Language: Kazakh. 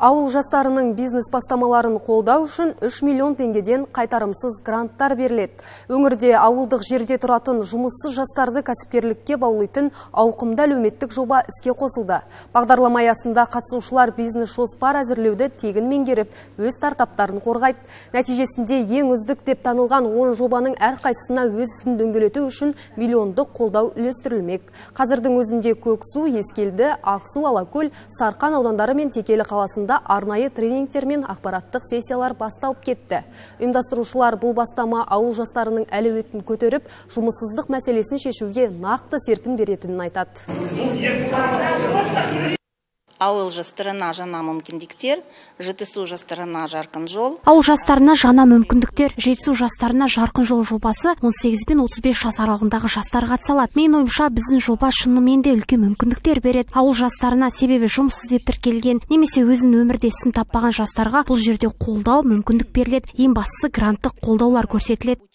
Ауыл жастарының бизнес бастамаларын қолдау үшін 3 миллион теңгеден қайтарымсыз гранттар беріледі. Өңірде ауылдық жерде тұратын жұмыссыз жастарды кәсіпкерлікке баулайтын ауқымды әлеуметтік жоба іске қосылды. Бағдарлама аясында қатысушылар бизнес жоспар әзірлеуді тегін меңгеріп, өз стартаптарын қорғайды. Нәтижесінде ең үздік деп танылған 10 жобаның әрқайсысына өз ісін дөңгелету үшін миллиондық қолдау үлестірілмек. Қазірдің өзінде Көксу, Ескелді, Ақсу, Алакөл, Сарқан аудандары мен Текелі қаласында арнайы тренингтер мен ақпараттық сессиялар басталып кетті. Ұйымдастырушылар бұл бастама ауыл жастарының әлеуетін көтеріп, жұмыссыздық мәселесін шешуге нақты серпін беретінін айтады. Ауыл жастарына жаңа мүмкіндіктер, жетісу жастарына жарқын жол. Ауыл жастарына жаңа мүмкіндіктер, жетісу жастарына жарқын жол жобасы 18 пен 35 жас аралығындағы жастар қатыса алады. Мен ойымша, біздің жоба шынымен де үлкен мүмкіндіктер береді. Ауыл жастарына себебі жұмыссыз деп тіркелген, немесе өзін өмірде ісін таппаған жастарға бұл жерде қолдау, мүмкіндік беріледі. Ең бастысы гранттық қолдаулар көрсетіледі.